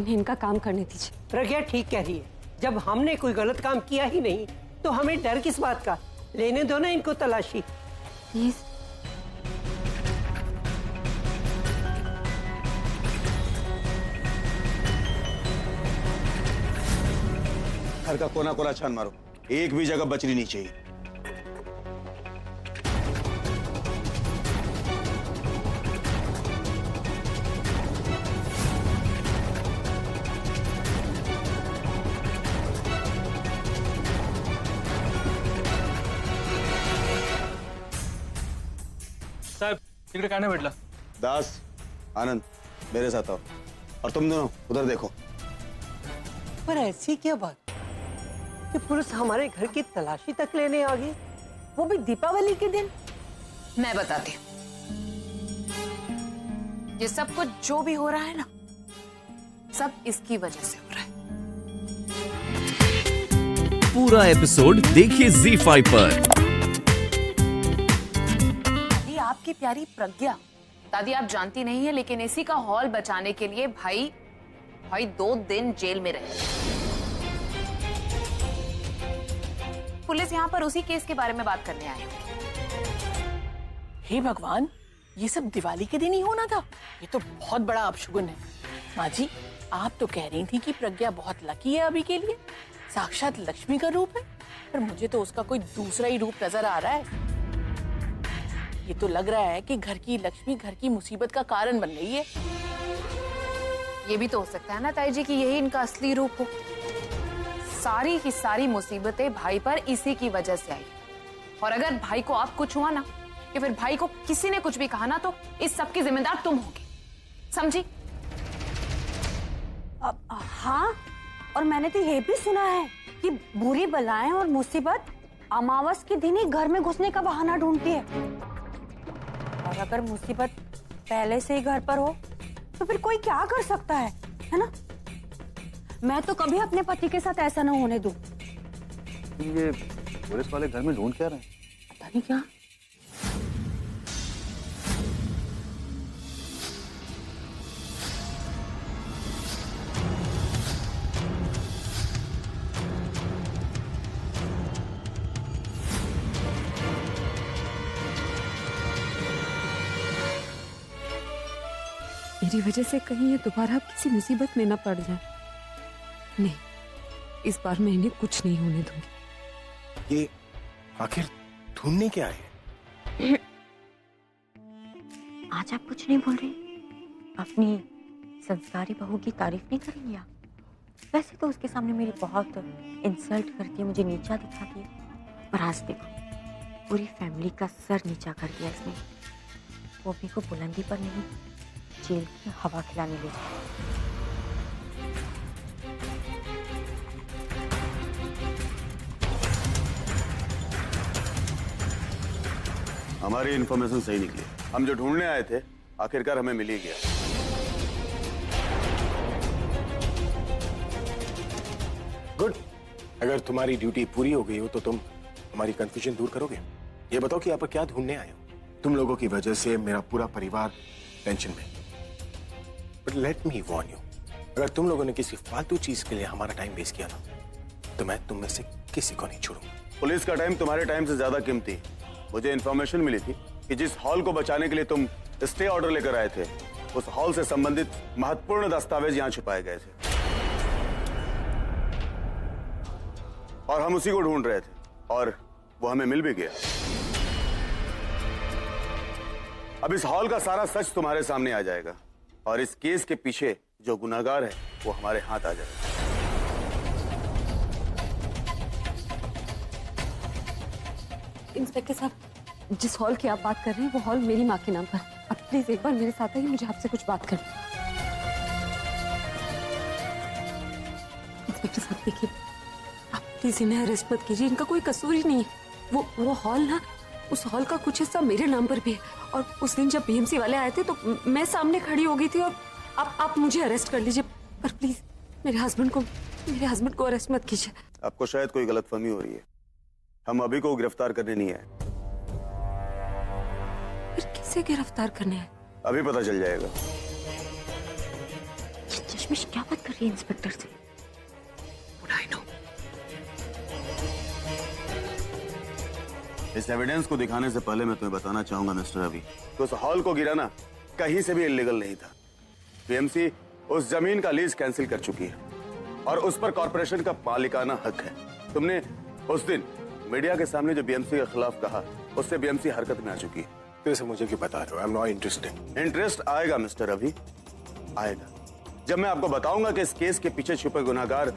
इन्हें इनका काम करने दीजिए। प्रज्ञा ठीक कह रही है, जब हमने कोई गलत काम किया ही नहीं तो हमें डर किस बात का। लेने दो ना इनको तलाशी। प्लीज। घर का कोना कोना छान मारो, एक भी जगह बचनी नहीं चाहिए। साहेब तिकडे काय नाही भेटला। दास, आनंद मेरे साथ आओ और तुम दोनों उधर देखो। पर ऐसी क्या बात कि पुलिस हमारे घर की तलाशी तक लेने आ गई, वो भी दीपावली के दिन। मैं बताती हूँ, ये सब कुछ जो भी हो रहा है ना, सब इसकी वजह से हो रहा है। पूरा एपिसोड देखिए ZEE5 पर। दादी आपकी प्यारी प्रज्ञा, दादी आप जानती नहीं है लेकिन इसी का हॉल बचाने के लिए भाई 2 दिन जेल में रहे। पुलिस यहाँ पर उसी केस के बारे में बात करने आई है। हे भगवान, ये सब दिवाली के दिन ही होना था। ये तो बहुत बड़ा अपशगुन है। माँ जी, आप तो कह रही थी कि प्रज्ञा बहुत लकी है अभी के लिए, साक्षात लक्ष्मी का रूप है, पर मुझे तो उसका कोई दूसरा ही रूप नजर आ रहा है। ये तो लग रहा है कि घर की लक्ष्मी घर की मुसीबत का कारण बन रही है। ये भी तो हो सकता है ना ताई जी कि यही इनका असली रूप हो। सारी की सारी मुसीबतें भाई पर इसी की वजह से आई, और अगर भाई को आप कुछ हुआ ना, या फिर भाई को किसी ने कुछ भी कहा ना, तो इस सब की जिम्मेदार तुम होगी, समझी? हाँ, और मैंने तो ये भी सुना है कि बुरी बलाएं और मुसीबत अमावस के दिन ही घर में घुसने का बहाना ढूंढती है। और अगर मुसीबत पहले से ही घर पर हो तो फिर कोई क्या कर सकता है ना? मैं तो कभी अपने पति के साथ ऐसा ना होने दूं। ये पुलिस वाले घर में ढूंढ क्या रहे हैं? पता नहीं क्या। मेरी वजह से कहीं ये दोबारा किसी मुसीबत में न पड़ जाए। नहीं, इस बार मैं इन्हें कुछ नहीं होने दूंगी। ये आखिर ढूंढने क्या है? आज आप कुछ नहीं बोल रही? अपनी संस्कारी बहू की तारीफ नहीं करेंगी आप? वैसे तो उसके सामने मेरी बहुत इंसल्ट करती है, मुझे नीचा दिखाती है, पर आज देखो पूरी फैमिली का सर नीचा कर दिया इसने। वो भी को बुलंदी पर नहीं, जेल की हवा खिलाने ले जाए। हमारी इन्फॉर्मेशन सही निकली, हम जो ढूंढने आए थे आखिरकार हमें मिल ही गया। गुड, अगर तुम्हारी ड्यूटी पूरी हो गई हो तो तुम हमारी कंफ्यूजन दूर करोगे। ये बताओ कि यहाँ पर क्या ढूंढने आए हो? तुम लोगों की वजह से मेरा पूरा परिवार टेंशन में। But let me Warne you, अगर तुम लोगों ने किसी फालतू चीज के लिए हमारा टाइम वेस्ट किया ना, तो मैं तुम में से किसी को नहीं छोड़ूंगा। पुलिस का टाइम तुम्हारे टाइम से ज्यादा कीमती। मुझे इन्फॉर्मेशन मिली थी कि जिस हॉल को बचाने के लिए तुम स्टे ऑर्डर लेकर आए थे, उस हॉल से संबंधित महत्वपूर्ण दस्तावेज यहाँ छुपाए गए थे और हम उसी को ढूंढ रहे थे, और वो हमें मिल भी गया। अब इस हॉल का सारा सच तुम्हारे सामने आ जाएगा और इस केस के पीछे जो गुनाहगार है वो हमारे हाथ आ जाएगा। इंस्पेक्टर साहब, जिस हॉल की आप बात कर रहे हैं वो हॉल मेरी माँ के नाम पर। अब प्लीज एक बार मेरे साथ आइए, मुझे आपसे कुछ बात करनी है। इंस्पेक्टर साहब देखिए, आप प्लीज इन्हें अरेस्ट मत कीजिए, इनका कोई कसूर ही नहीं है। वो हॉल ना, उस हॉल का कुछ हिस्सा मेरे नाम पर भी है, और उस दिन जब बीएमसी वाले आए थे तो मैं सामने खड़ी हो गई थी, और आप मुझे अरेस्ट कर लीजिए, पर प्लीज मेरे हस्बैंड को अरेस्ट मत कीजिए। आपको शायद कोई गलतफहमी हो रही है, हम अभी को गिरफ्तार करने नहीं आए। फिर किसे गिरफ्तार करने आए? अभी पता चल जाएगा। कशमिश क्या बात कर रही है इंस्पेक्टर से? इस एविडेंस को दिखाने से पहले मैं तुम्हें बताना चाहूंगा मिस्टर रवि कि उस हॉल को गिराना कहीं से भी इलीगल नहीं था। बीएमसी उस जमीन का लीज कैंसिल कर चुकी है और उस पर कॉर्पोरेशन का मालिकाना हक है। तुमने उस दिन मीडिया के सामने जो बीएमसी के खिलाफ कहा उससे बीएमसी हरकत में आ चुकी है। तो इसे मुझे क्यों बता रहे हो? I am not interested. Interest आएगा मिस्टर रवि, आएगा जब मैं आपको बताऊंगा कि इस केस के पीछे छुपे गुनाहगार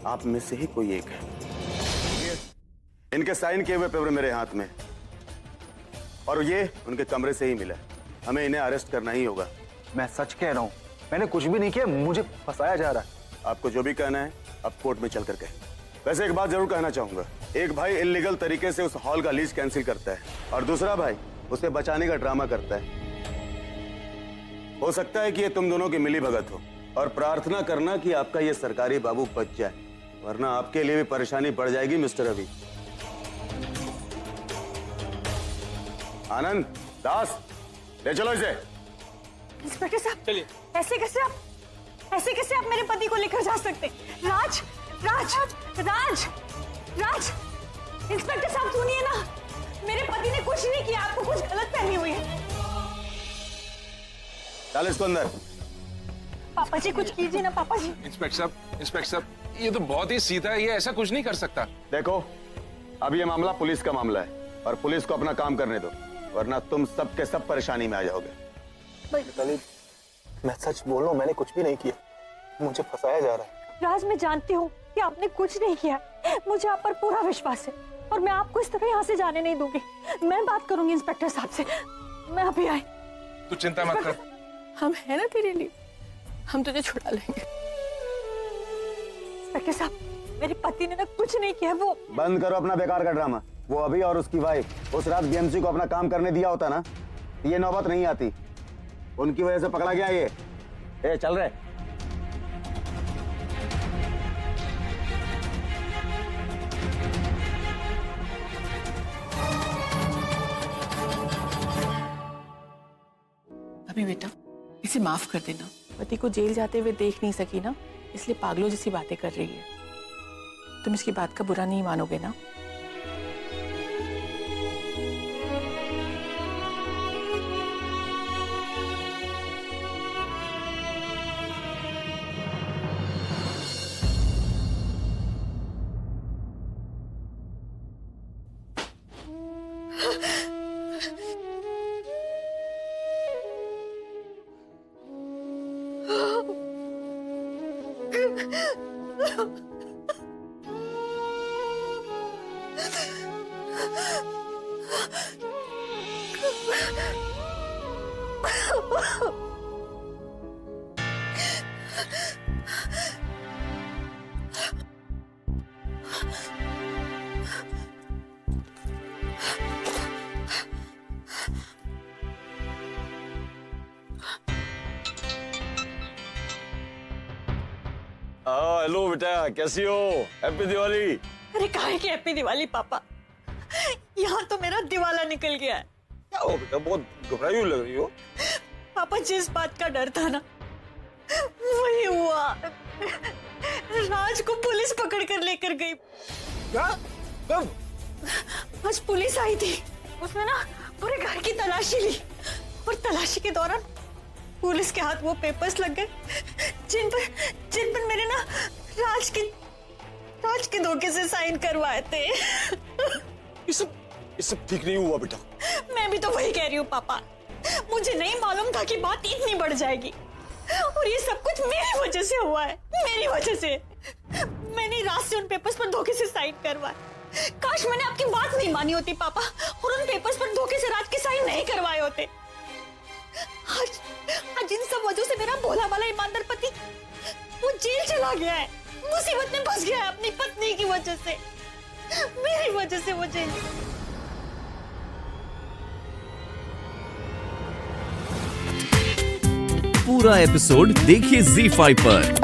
आप में से ही कोई एक है। इनके साइन किए हुए पेपर मेरे हाथ में और ये उनके कमरे से ही मिला। हमें इन्हें अरेस्ट करना ही होगा। मैं सच कह रहा हूँ, मैंने कुछ भी नहीं किया, मुझे फंसाया जा रहा है। आपको जो भी कहना है अब कोर्ट में चल कर कहें। वैसे एक बात जरूर कहना चाहूंगा, एक भाई इलीगल तरीके से उस हॉल का लीज कैंसिल करता है और दूसरा भाई उसे बचाने का ड्रामा करता है। हो सकता है कि ये तुम दोनों की मिली भगत हो और प्रार्थना करना कि आपका ये सरकारी बाबू बच जाए, वरना आपके लिए भी परेशानी बढ़ जाएगी मिस्टर रवि। आनंद, दास, ले चलो इसे। इंस्पेक्टर साहब, चलिए। ऐसे कैसे आप मेरे पति को लेकर जा सकते? राज राज राज राज इंस्पेक्टर साहब सुनिए ना, मेरे पति ने कुछ नहीं किया, आपको कुछ गलत फहमी हुई है। डाल इसको अंदर। पापा जी कुछ कीजिए ना पापा जी। इंस्पेक्टर साहब, ये तो बहुत ही सीधा है, ये ऐसा कुछ नहीं कर सकता। देखो, अब ये मामला पुलिस का मामला है और पुलिस को अपना काम करने दो, वरना तुम सब के सब परेशानी में आ जाओगे। मैं सच बोल रहा हूँ, मैंने कुछ भी नहीं किया, मुझे फंसाया जा रहा है। राज मैं जानती हूँ कि आपने कुछ नहीं किया, मुझे आप पर पूरा विश्वास है और मैं आपको इस तरह यहाँ से जाने नहीं दूंगी। मैं बात करूंगी इंस्पेक्टर साहब से, मैं अभी आई। तू चिंता मत कर, हम है ना तेरे लिए, हम तुझे छुड़ा लेंगे। इंस्पेक्टर साहब, मेरे पति ने ना कुछ नहीं किया। वो बंद करो अपना बेकार का ड्रामा। वो अभी और उसकी वाइफ उस रात बीएमसी को अपना काम करने दिया होता ना, ये नौबत नहीं आती। उनकी वजह से पकड़ा गया ये। ए, चल रहे। अभी बेटा इसे माफ कर देना, पति को जेल जाते हुए देख नहीं सकी ना, इसलिए पागलों जैसी बातें कर रही है। तुम इसकी बात का बुरा नहीं मानोगे ना? हेलो बेटा, कैसी हो? हैप्पी दिवाली। अरे काहे की हैप्पी दिवाली पापा, यहाँ तो मेरा दिवाला निकल गया है। क्या हो बेटा, बहुत घबराई हुई लग रही हो। पापा जिस बात का डर था ना वही हुआ। राज को पुलिस पकड़ कर लेकर गई। क्या? कब? आज पुलिस आई थी, उसने ना पूरे घर की तलाशी ली और तलाशी के दौरान पुलिस के हाथ वो पेपर्स लग गए जिन पर मेरे ना राज के धोखे से साइन करवाए थे। ये सब ठीक नहीं हुआ बेटा। मैं भी तो वही कह रही हूँ पापा, मुझे नहीं मालूम था कि बात इतनी बढ़ जाएगी और ये सब कुछ मेरी वजह से हुआ है, मेरी वजह से। मैंने राज से उन पेपर्स पर धोखे से साइन करवाए। काश मैंने आपकी बात नहीं मानी होती पापा और उन पेपर्स पर धोखे से राज के साइन नहीं करवाए होते। आज इन सब वजह से मेरा भोला वाला ईमानदार पति वो जेल चला गया है, मुसीबत में फंस गया है अपनी पत्नी की वजह से, मेरी वजह से वो जेल। पूरा एपिसोड देखिए ZEE5 पर।